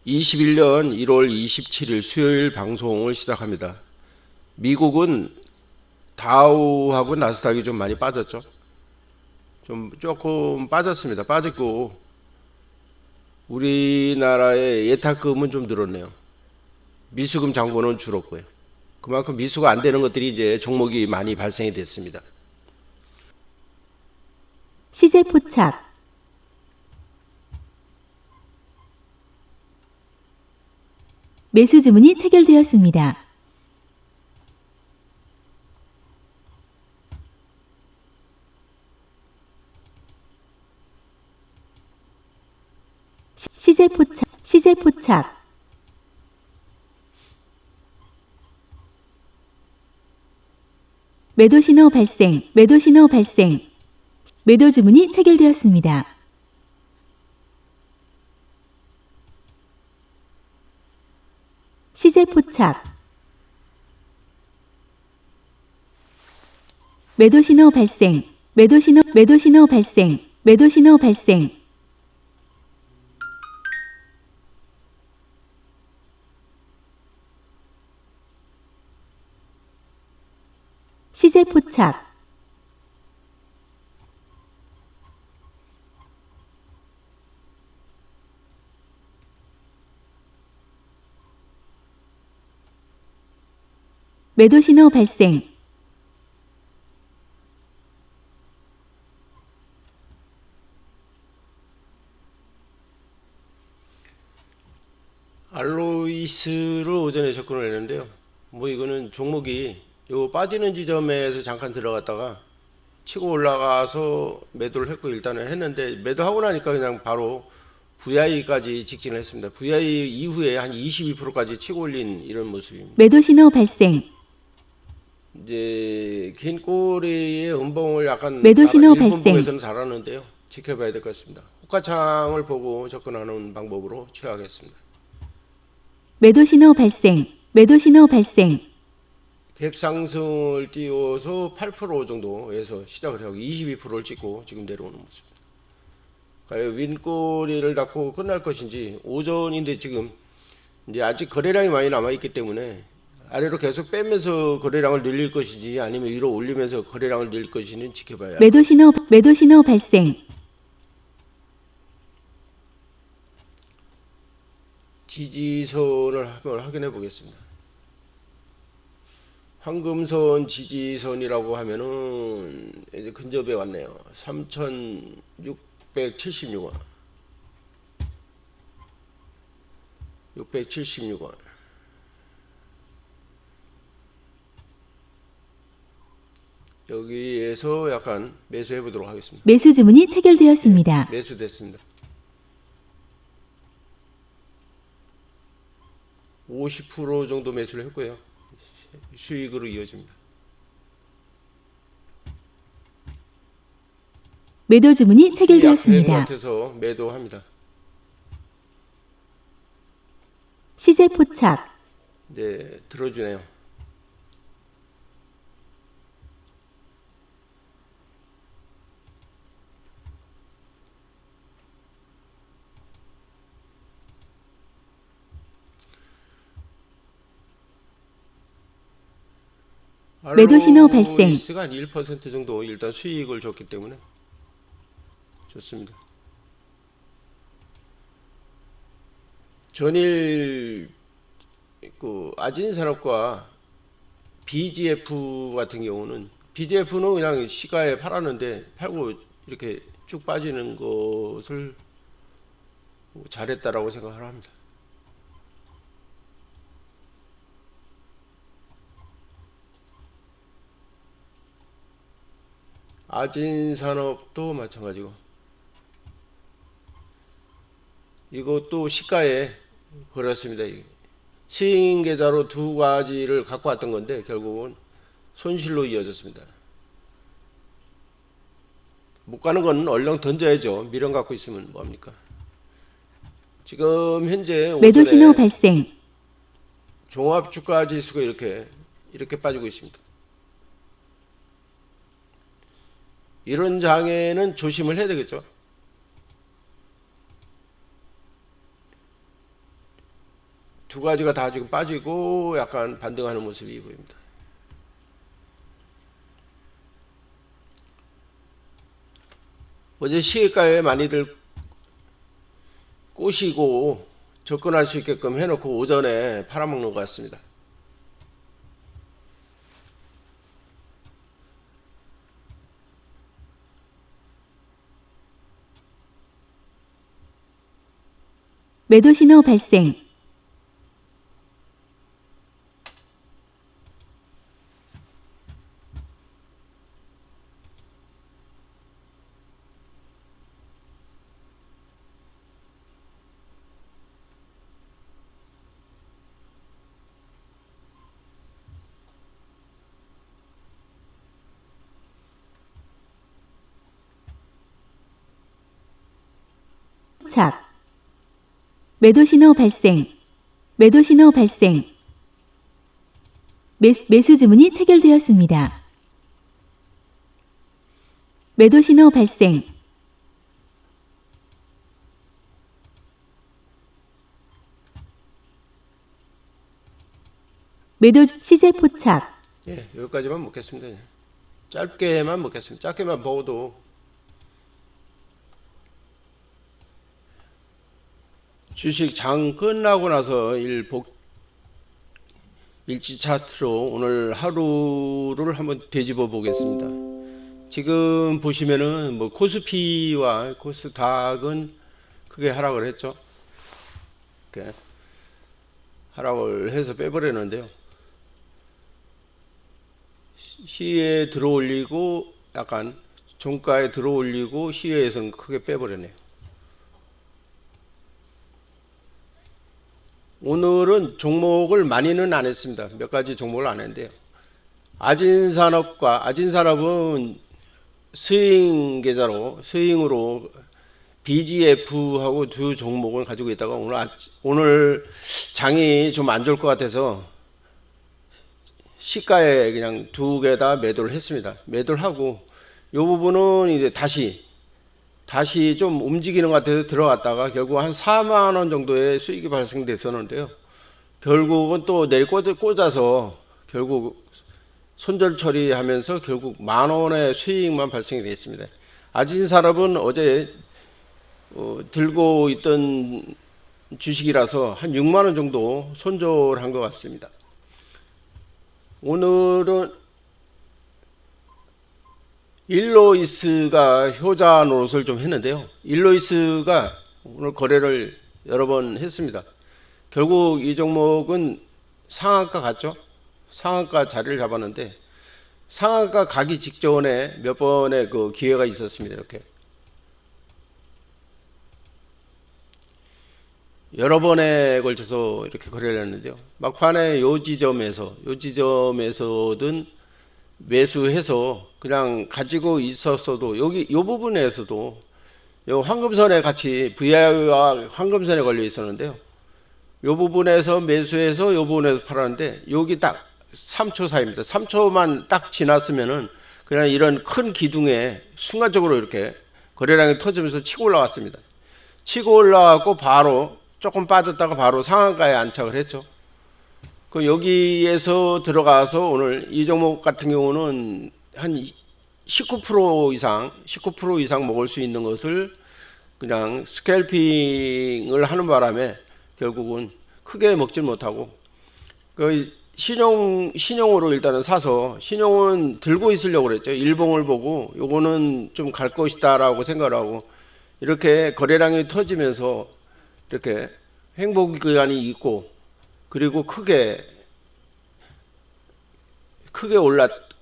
21년 1월 27일 수요일 방송을 시작합니다. 미국은 다우하고 나스닥이 좀 많이 빠졌죠. 조금 빠졌습니다. 빠졌고 우리나라의 예탁금은 좀 늘었네요. 미수금 잔고는 줄었고요. 그만큼 미수가 안 되는 것들이 이제 종목이 많이 발생이 됐습니다. 시제 포착, 매수 주문이 체결되었습니다. 시제 포착, 시제 포착, 매도 신호 발생, 매도 신호 발생, 매도 주문이 체결되었습니다. 시제 포착, 매도 신호 발생, 매도 신호, 매도 신호 발생, 매도 신호 발생, 시제 포착, 매도 신호 발생, 알로이스를 오전에 접근을 했는데요. 이거는 종목이 요 빠지는 지점에서 잠깐 들어갔다가 치고 올라가서 매도를 했고 일단은 했는데 매도하고 나니까 그냥 바로 VI까지 직진을 했습니다. VI 이후에 한 22%까지 치고 올린 이런 모습입니다. 매도 신호 발생, 이제 긴 꼬리의 음봉을 약간 매도 신호 일본봉에서는 잘하는데요. 지켜봐야 될 것 같습니다. 호가창을 보고 접근하는 방법으로 취하겠습니다. 매도 신호 발생, 매도 신호 발생, 갭 상승을 띄워서 8% 정도에서 시작을 하고 22%를 찍고 지금 내려오는 모습입니다. 과연 윗꼬리를 닫고 끝날 것인지 오전인데 지금 이제 아직 거래량이 많이 남아 있기 때문에 아래로 계속 빼면서 거래량을 늘릴 것인지 아니면 위로 올리면서 거래량을 늘릴 것인지는 지켜봐야 합니다. 매도 신호 발생, 지지선을 한번 확인해 보겠습니다. 황금선 지지선이라고 하면은 이제 근접에 왔네요. 3,676원. 676원. 여기에서 약간 매수해 보도록 하겠습니다. 매수 주문이 체결되었습니다. 매수됐습니다. 50% 정도 매수를 했고요. 수익으로 이어집니다. 매도 주문이 약한 것 체결되었습니다. 같아서 매도합니다. 시제 포착, 네, 들어주네요. 매도 신호 발생. 알로이스가 한 1% 정도 일단 수익을 줬기 때문에 좋습니다. 전일 아진산업과 BGF 같은 경우는 BGF는 그냥 시가에 팔았는데 팔고 이렇게 쭉 빠지는 것을 잘했다라고 생각을 합니다. 아진산업도 마찬가지고 이것도 시가에 버렸습니다. 스윙 계좌로 두 가지를 갖고 왔던 건데 결국은 손실로 이어졌습니다. 못 가는 건 얼른 던져야죠. 미련 갖고 있으면 뭐합니까? 지금 현재 매도 신호 오전에 발생, 종합 주가 지수가 이렇게 빠지고 있습니다. 이런 장에는 조심을 해야 되겠죠. 두 가지가 다 지금 빠지고 약간 반등하는 모습이 보입니다. 어제 시가에 많이들 꼬시고 접근할 수 있게끔 해놓고 오전에 팔아먹는 것 같습니다. 매도 신호 발생. 착. 매도 신호 발생. 매도 신호 발생. 매수 주문이 체결되었습니다. 매도 신호 발생. 매도 시세 포착. 예, 여기까지만 먹겠습니다. 짧게만 먹겠습니다. 짧게만 먹어도 주식 장 끝나고 나서 일지 차트로 오늘 하루를 한번 되짚어 보겠습니다. 지금 보시면은 뭐 코스피와 코스닥은 크게 하락을 했죠. 이렇게 하락을 해서 빼버렸는데요. 시에 들어올리고 약간 종가에 들어올리고 시에서는 크게 빼버렸네요. 오늘은 종목을 많이는 안 했습니다. 몇 가지 종목을 안 했는데요. 아진산업은 스윙 계좌로 스윙으로 BGF하고 두 종목을 가지고 있다가 오늘 장이 좀 안 좋을 것 같아서 시가에 그냥 두 개 다 매도를 했습니다. 매도를 하고 이 부분은 이제 다시 좀 움직이는 것 같아서 들어갔다가 결국 한 4만 원 정도의 수익이 발생됐었는데요. 결국은 또 내리 꽂아서 결국 손절 처리하면서 결국 10,000원의 수익만 발생이 됐습니다. 아진산업은 어제 들고 있던 주식이라서 한 6만 원 정도 손절한 것 같습니다. 오늘은 일로이스가 효자 노릇을 좀 했는데요. 일로이스가 오늘 거래를 여러 번 했습니다. 결국 이 종목은 상한가 갔죠. 상한가 자리를 잡았는데 상한가 가기 직전에 몇 번의 그 기회가 있었습니다. 이렇게 여러 번에 걸쳐서 이렇게 거래를 했는데요. 막판에 요 지점에서든 매수해서 그냥 가지고 있었어도 여기 요 부분에서도 요 황금선에 같이 VI와 황금선에 걸려 있었는데요. 요 부분에서 매수해서 요 부분에서 팔았는데 여기 딱 3초 사이입니다. 3초만 딱 지났으면은 그냥 이런 큰 기둥에 순간적으로 이렇게 거래량이 터지면서 치고 올라왔습니다. 치고 올라왔고 바로 조금 빠졌다가 바로 상한가에 안착을 했죠. 그 여기에서 들어가서 오늘 이 종목 같은 경우는 한 19% 이상 먹을 수 있는 것을 그냥 스캘핑을 하는 바람에 결국은 크게 먹질 못하고 그 신용으로 일단은 사서 신용은 들고 있으려고 그랬죠. 일봉을 보고 요거는 좀 갈 것이다라고 생각을 하고 이렇게 거래량이 터지면서 이렇게 행복 기간이 있고 그리고 크게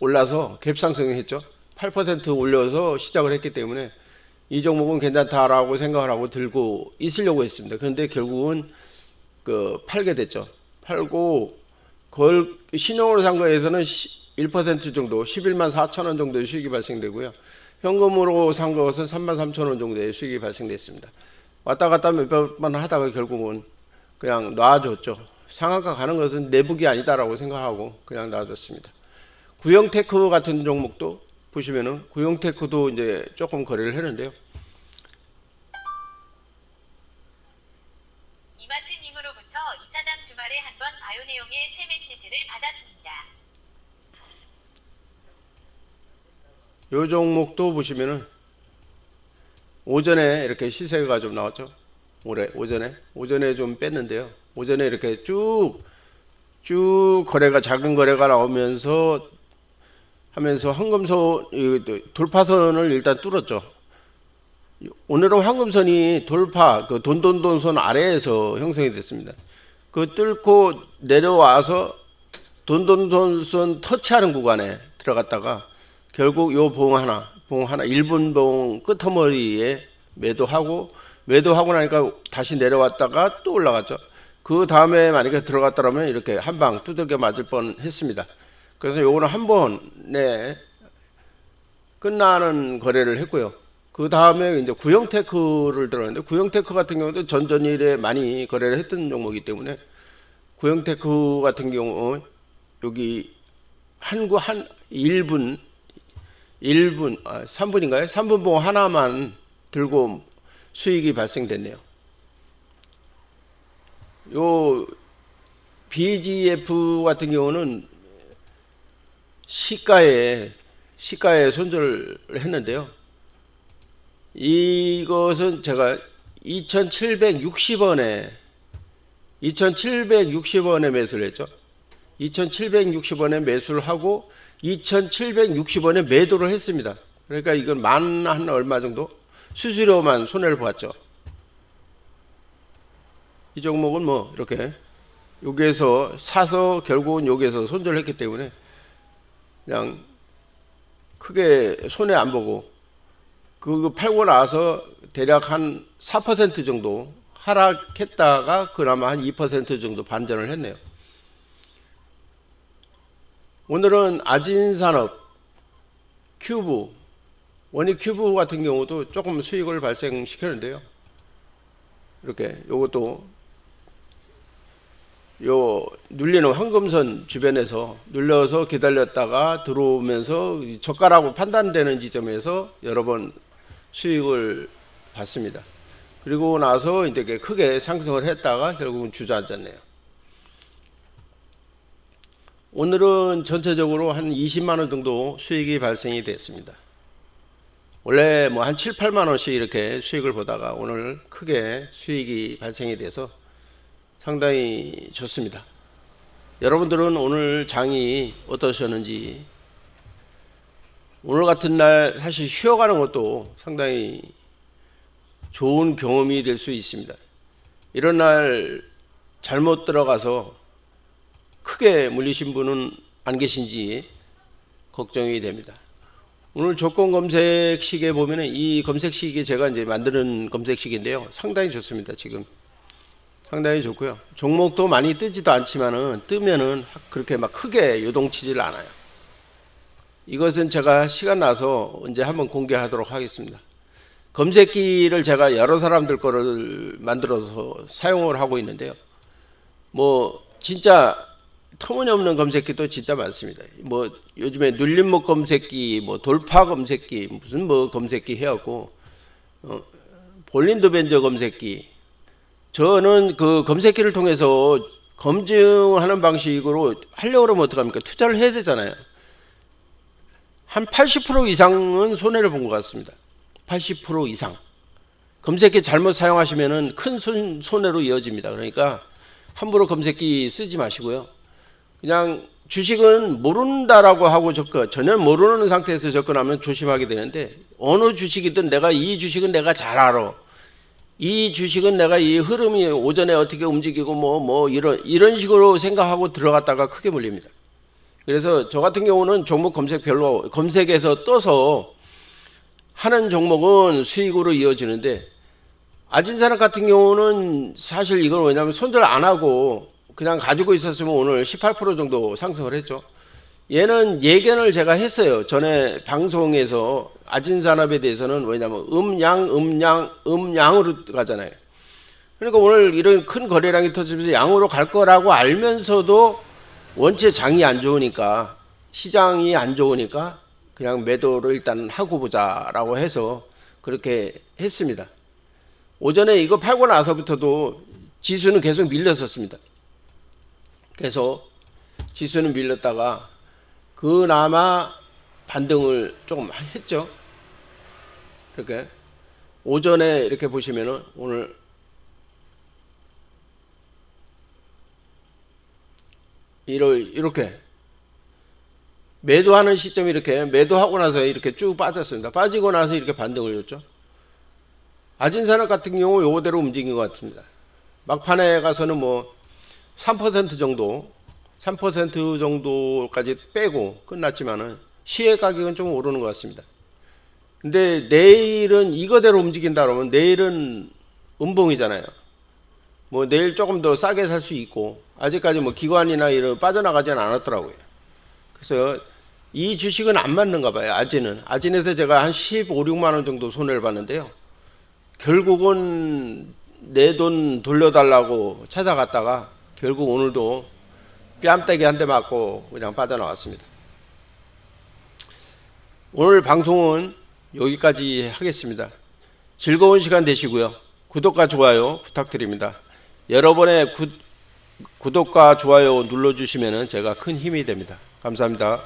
올라서 갭상승을 했죠. 8% 올려서 시작을 했기 때문에 이 종목은 괜찮다라고 생각을 하고 들고 있으려고 했습니다. 그런데 결국은 팔게 됐죠. 팔고 그걸 신용으로 산 거에서는 1% 정도 11만 4천 원 정도의 수익이 발생되고요. 현금으로 산 것은 3만 3천 원 정도의 수익이 발생됐습니다. 왔다 갔다 몇번 하다가 결국은 그냥 놔줬죠. 상한가 가는 것은 내북이 아니다라고 생각하고 그냥 놔줬습니다. 구형테크 같은 종목도 보시면은 구형테크도 이제 조금 거래를 했는데요. 이마트님으로부터 이사장 주말에 받았습니다. 요 종목도 보시면은 오전에 이렇게 시세가 좀 나왔죠. 오전에 좀 뺐는데요. 오전에 이렇게 쭉 거래가 작은 거래가 나오면서 하면서 황금선 돌파선을 일단 뚫었죠. 오늘은 황금선이 돌파 그 돈돈돈선 아래에서 형성이 됐습니다. 그 뚫고 내려와서 돈돈돈선 터치하는 구간에 들어갔다가 결국 요 봉 하나 1분 봉 끄트머리에 매도하고 나니까 다시 내려왔다가 또 올라갔죠. 그 다음에 만약에 들어갔더라면 이렇게 한 방 두들겨 맞을 뻔 했습니다. 그래서 요거는 한 번에 끝나는 거래를 했고요. 그 다음에 이제 구형테크를 들어갔는데, 구형테크 같은 경우도 전전일에 많이 거래를 했던 종목이기 때문에 구형테크 같은 경우 여기 한 1분 3분인가요? 3분 봉 하나만 들고 수익이 발생됐네요. 요 BGF 같은 경우는 시가에 손절을 했는데요. 이것은 제가 2,760원에 매수를 했죠. 2,760원에 매수를 하고 2,760원에 매도를 했습니다. 그러니까 이건 한 얼마 정도 수수료만 손해를 보았죠. 이 종목은 뭐 이렇게 여기에서 사서 결국은 여기에서 손절을 했기 때문에 그냥 크게 손해 안 보고 그거 팔고 나서 대략 한 4% 정도 하락했다가 그나마 한 2% 정도 반전을 했네요. 오늘은 아진산업, 큐브, 원익큐브 같은 경우도 조금 수익을 발생시켰는데요. 이렇게 요것도 요 눌리는 황금선 주변에서 눌려서 기다렸다가 들어오면서 저가라고 판단되는 지점에서 여러 번 수익을 봤습니다. 그리고 나서 이제 크게 상승을 했다가 결국은 주저앉았네요. 오늘은 전체적으로 한 20만 원 정도 수익이 발생이 됐습니다. 원래 뭐 한 7, 8만 원씩 이렇게 수익을 보다가 오늘 크게 수익이 발생이 돼서 상당히 좋습니다. 여러분들은 오늘 장이 어떠셨는지, 오늘 같은 날 사실 쉬어가는 것도 상당히 좋은 경험이 될 수 있습니다. 이런 날 잘못 들어가서 크게 물리신 분은 안 계신지 걱정이 됩니다. 오늘 조건 검색식에 보면은 이 검색식이 제가 이제 만드는 검색식인데요. 상당히 좋습니다. 지금 상당히 좋고요. 종목도 많이 뜨지도 않지만은 뜨면은 그렇게 막 크게 요동치질 않아요. 이것은 제가 시간 나서 언제 한번 공개하도록 하겠습니다. 검색기를 제가 여러 사람들 거를 만들어서 사용을 하고 있는데요. 뭐 진짜 터무니없는 검색기도 진짜 많습니다. 뭐 요즘에 눌림목 검색기, 뭐 돌파 검색기, 무슨 뭐 검색기 해갖고 볼린더 벤저 검색기. 저는 그 검색기를 통해서 검증하는 방식으로 하려고 그러면 어떡합니까? 투자를 해야 되잖아요. 한 80% 이상은 손해를 본 것 같습니다. 80% 이상. 검색기 잘못 사용하시면은 큰 손해로 이어집니다. 그러니까 함부로 검색기 쓰지 마시고요. 그냥 주식은 모른다라고 하고 전혀 모르는 상태에서 접근하면 조심하게 되는데, 어느 주식이든 이 주식은 내가 잘 알아. 이 주식은 내가 이 흐름이 오전에 어떻게 움직이고 이런 식으로 생각하고 들어갔다가 크게 물립니다. 그래서 저 같은 경우는 종목 검색에서 떠서 하는 종목은 수익으로 이어지는데, 아진산업 같은 경우는 사실 이건 왜냐하면 손절 안 하고 그냥 가지고 있었으면 오늘 18% 정도 상승을 했죠. 얘는 예견을 제가 했어요. 전에 방송에서 아진산업에 대해서는 왜냐하면 음양으로 가잖아요. 그러니까 오늘 이런 큰 거래량이 터지면서 양으로 갈 거라고 알면서도 원체 장이 안 좋으니까, 시장이 안 좋으니까 그냥 매도를 일단 하고 보자라고 해서 그렇게 했습니다. 오전에 이거 팔고 나서부터도 지수는 계속 밀렸었습니다. 그래서 지수는 밀렸다가 그나마 반등을 조금 했죠. 이렇게 오전에 이렇게 보시면은 오늘 이렇게 매도하는 시점이 이렇게 매도하고 나서 이렇게 쭉 빠졌습니다. 빠지고 나서 이렇게 반등을 줬죠. 아진산업 같은 경우 요거대로 움직인 것 같습니다. 막판에 가서는 뭐 3% 정도 3% 정도까지 빼고 끝났지만은 시의 가격은 좀 오르는 것 같습니다. 근데 내일은 이거대로 움직인다 그러면 내일은 음봉이잖아요. 뭐 내일 조금 더 싸게 살 수 있고 아직까지 뭐 기관이나 이런 빠져나가지는 않았더라고요. 그래서 이 주식은 안 맞는가 봐요. 아진에서 제가 한 15, 16만 원 정도 손해를 봤는데요. 결국은 내 돈 돌려달라고 찾아갔다가 결국 오늘도 뺨때기 한 대 맞고 그냥 빠져나왔습니다. 오늘 방송은 여기까지 하겠습니다. 즐거운 시간 되시고요. 구독과 좋아요 부탁드립니다. 여러분의 구독과 좋아요 눌러주시면 제가 큰 힘이 됩니다. 감사합니다.